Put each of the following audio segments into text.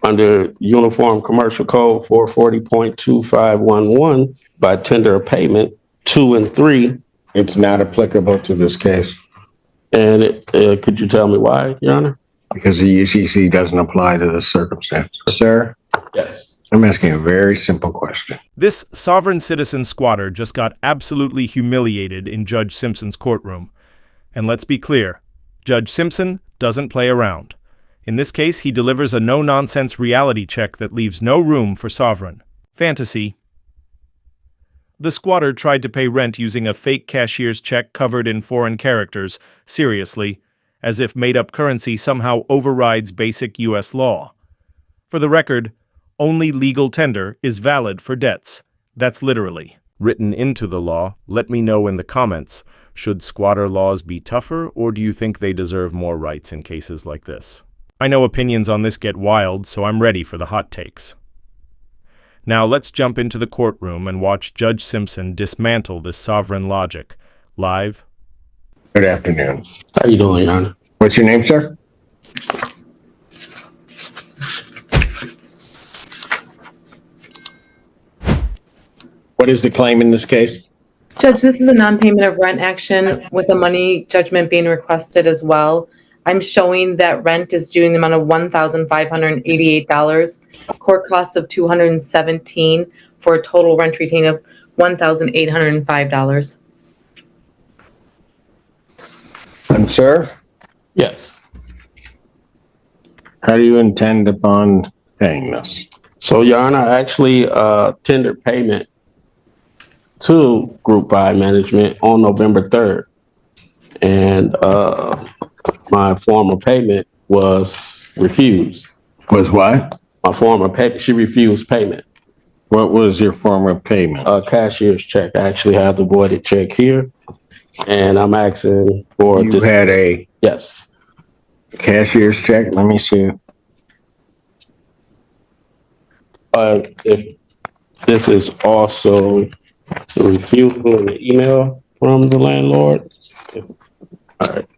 under Uniform Commercial Code 440.2511 by tender of payment 2 and 3. It's not applicable to this case. And could you tell me why, Your Honor? Because the UCC doesn't apply to this circumstance. Sir? Yes. I'm asking a very simple question. This sovereign citizen squatter just got absolutely humiliated in Judge Simpson's courtroom. And let's be clear, Judge Simpson doesn't play around. In this case, he delivers a no-nonsense reality check that leaves no room for sovereign fantasy. The squatter tried to pay rent using a fake cashier's check covered in foreign characters, seriously, as if made-up currency somehow overrides basic U.S. law. For the record, only legal tender is valid for debts. That's literally written into the law. Let me know in the comments. Should squatter laws be tougher, or do you think they deserve more rights in cases like this? I know opinions on this get wild, so I'm ready for the hot takes. Now let's jump into the courtroom and watch Judge Simpson dismantle this sovereign logic. Live. Good afternoon. How you doing, Your Honor? What's your name, sir? What is the claim in this case? Judge, this is a non-payment of rent action with a money judgment being requested as well. I'm showing that rent is due in the amount of $1,588, court costs of $217 for a total rent retained of $1,805. And sir, Yes. how do you intend upon paying this? So, Your Honor, I actually tendered payment to Group 5 Management on November 3rd. And my form of payment was refused. Was what? My form of payment, she refused payment. What was your form of payment? A cashier's check. I actually have the voided check here. And I'm asking for You had a Yes. cashier's check? Let me see. If this is also the refusal in the email from the landlord. All right.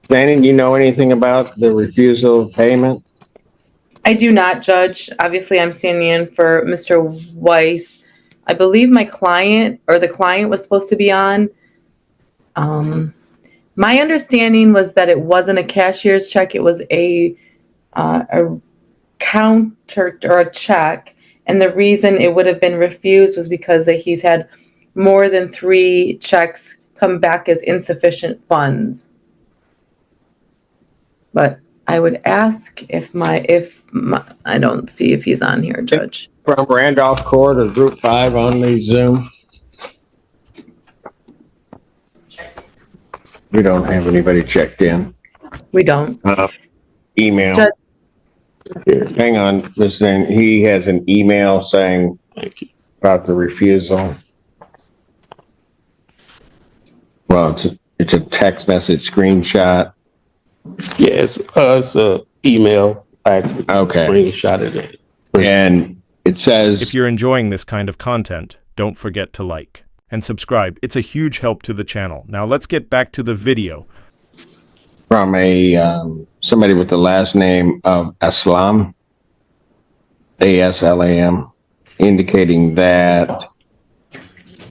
Shannon, you know anything about the refusal of payment? I do not, Judge. Obviously, I'm standing in for Mr. Weiss. I believe my client or the client was supposed to be on. My understanding was that it wasn't a cashier's check. It was a counter or a check. And the reason it would have been refused was because he's had more than 3 checks come back as insufficient funds. But I would ask if I don't see if he's on here, Judge. From Randolph Court or Group 5 on the Zoom? We don't have anybody checked in. We don't. Email. Judge. Hang on, Ms. Zane. He has an email saying about the refusal. Well, it's a text message screenshot. Yes, it's a email. I actually screenshotted it. And it says, If you're enjoying this kind of content, don't forget to like and subscribe. It's a huge help to the channel. Now let's get back to the video. From somebody with the last name of Aslam, ASLAM, indicating that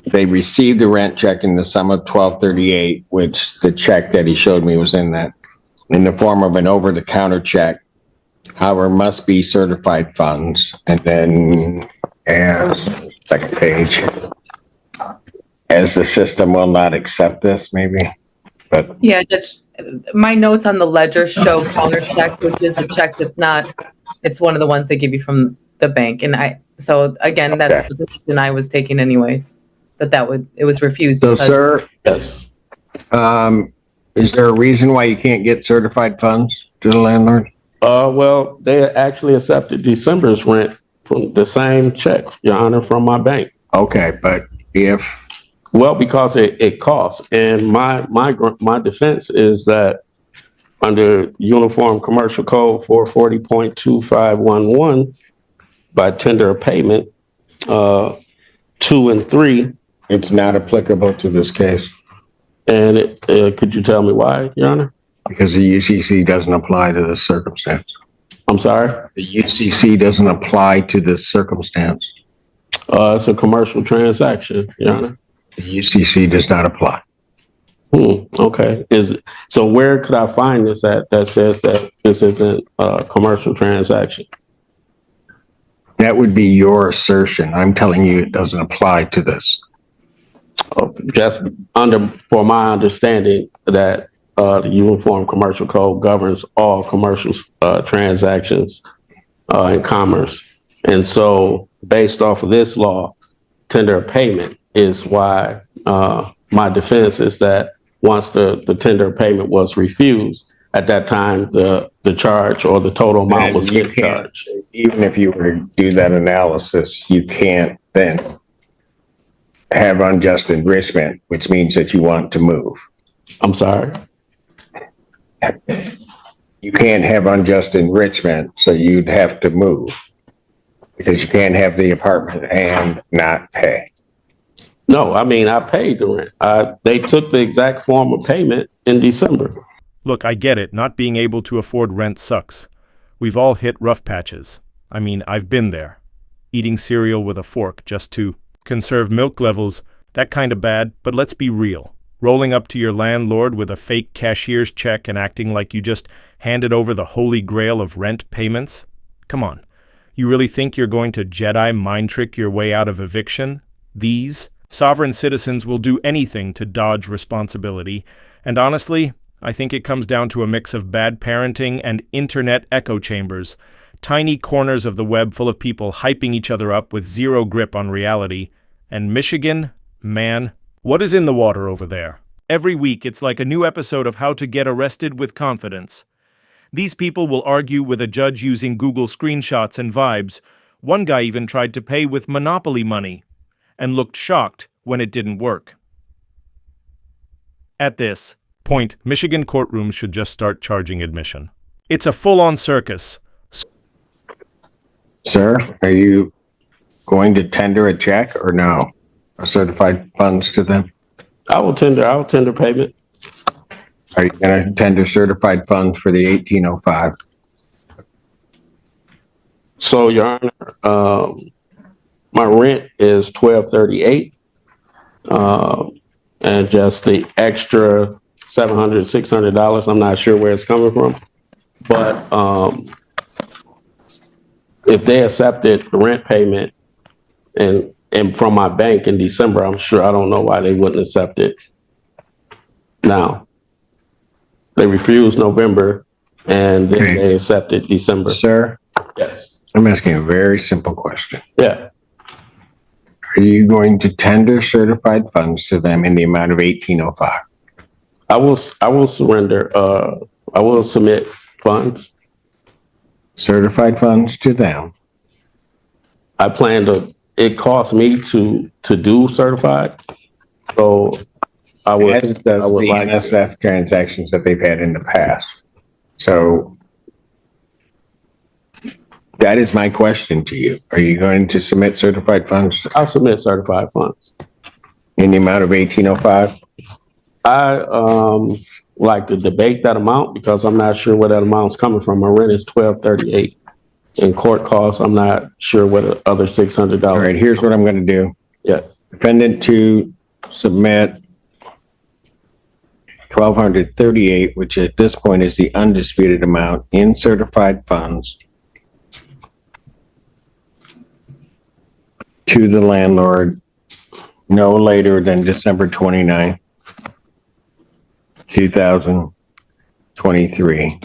they received a rent check in the sum of $1,238, which the check that he showed me was in the form of an over-the-counter check. However, must be certified funds. And then, second page, as the system will not accept this, maybe. But Yeah, Judge, my notes on the ledger show counter check, which is a check that's not, it's one of the ones they give you from the bank. And so again, that's the decision I was taking anyways, it was refused. So, sir, Yes. is there a reason why you can't get certified funds to the landlord? Well, they actually accepted December's rent from the same check, Your Honor, from my bank. Okay, but if Well, because it costs. And my defense is that under Uniform Commercial Code 440.2511, by tender of payment, 2 and 3, It's not applicable to this case And could you tell me why, Your Honor? because the UCC doesn't apply to this circumstance. I'm sorry? The UCC doesn't apply to this circumstance. It's a commercial transaction, Your Honor. The UCC does not apply. Okay. So where could I find this at that says that this isn't a commercial transaction? That would be your assertion. I'm telling you it doesn't apply to this. Just for my understanding that the Uniform Commercial Code governs all commercial transactions in commerce. And so based off of this law, tender of payment is why my defense is that once the tender of payment was refused, at that time, the charge or the total amount was charged. Even if you were to do that analysis, you can't then have unjust enrichment, which means that you want to move. I'm sorry? You can't have unjust enrichment, so you'd have to move because you can't have the apartment and not pay. No, I mean, I paid the rent. They took the exact form of payment in December. Look, I get it. Not being able to afford rent sucks. We've all hit rough patches. I mean, I've been there. Eating cereal with a fork just to conserve milk levels, that kind of bad, but let's be real. Rolling up to your landlord with a fake cashier's check and acting like you just handed over the holy grail of rent payments? Come on. You really think you're going to Jedi mind trick your way out of eviction? These sovereign citizens will do anything to dodge responsibility, and honestly, I think it comes down to a mix of bad parenting and internet echo chambers, tiny corners of the web full of people hyping each other up with zero grip on reality. And Michigan, man, what is in the water over there? Every week it's like a new episode of How to Get Arrested with Confidence. These people will argue with a judge using Google screenshots and vibes. One guy even tried to pay with Monopoly money and looked shocked when it didn't work. At this point, Michigan courtrooms should just start charging admission. It's a full-on circus. Sir, are you going to tender a check or no? Or certified funds to them? I will tender payment. Are you going to tender certified funds for the 1805? So, Your Honor, my rent is $1,238, and just the extra $700, $600. I'm not sure where it's coming from, but if they accepted the rent payment and from my bank in December, I'm sure I don't know why they wouldn't accept it now. They refused November and then they accepted December. Sir, Yes. I'm asking a very simple question. Yeah. Are you going to tender certified funds to them in the amount of 1805? I will surrender. I will submit funds. Certified funds to them. I plan to. It costs me to do certified, so I would. As does I would the like to. NSF transactions that they've had in the past. So that is my question to you. Are you going to submit certified funds I'll submit certified funds. in the amount of 1805? I like to debate that amount because I'm not sure where that amount's coming from. My rent is $1,238. In court costs, I'm not sure where the other $600. All right, here's what I'm going to do. Yeah. Defendant to submit $1,238, which at this point is the undisputed amount in certified funds to the landlord no later than December 29th, 2023.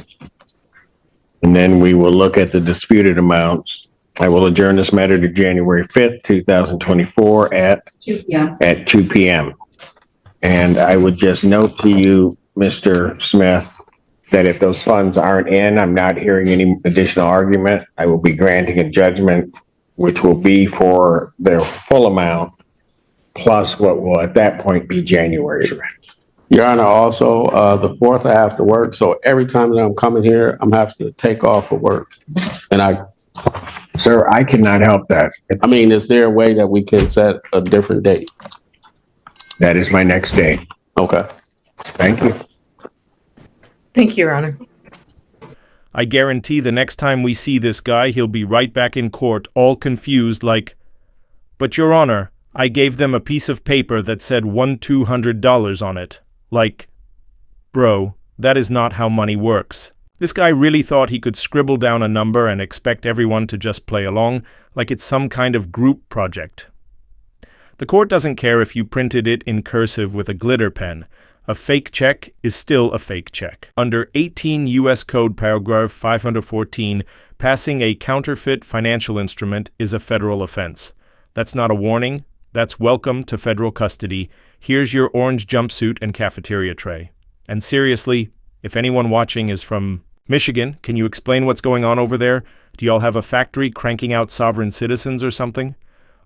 And then we will look at the disputed amounts. I will adjourn this matter to January 5th, 2024 at 2 p.m. at 2 p.m. And I would just note to you, Mr. Smith, that if those funds aren't in, I'm not hearing any additional argument. I will be granting a judgment, which will be for their full amount, plus what will at that point be January's rent. Your Honor, also, the 4th I have to work, so every time that I'm coming here, I'm having to take off of work. And Sir, I cannot help that. I mean, is there a way that we can set a different date? That is my next day. Okay. Thank you. Thank you, Your Honor. I guarantee the next time we see this guy, he'll be right back in court, all confused, like, "But Your Honor, I gave them a piece of paper that said $200 on it." Like, bro, that is not how money works. This guy really thought he could scribble down a number and expect everyone to just play along, like it's some kind of group project. The court doesn't care if you printed it in cursive with a glitter pen. A fake check is still a fake check. Under 18 U.S. Code paragraph 514, passing a counterfeit financial instrument is a federal offense. That's not a warning. That's welcome to federal custody. Here's your orange jumpsuit and cafeteria tray. And seriously, if anyone watching is from Michigan, can you explain what's going on over there? Do y'all have a factory cranking out sovereign citizens or something?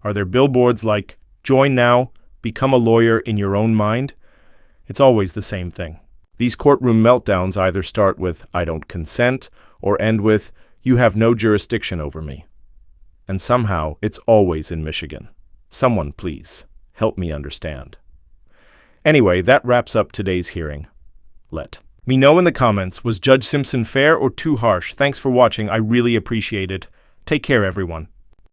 Are there billboards like, "Join now, become a lawyer in your own mind"? It's always the same thing. These courtroom meltdowns either start with, "I don't consent," or end with, "You have no jurisdiction over me." And somehow, it's always in Michigan. Someone, please, help me understand. Anyway, that wraps up today's hearing. Let me know in the comments, was Judge Simpson fair or too harsh? Thanks for watching, I really appreciate it. Take care, everyone.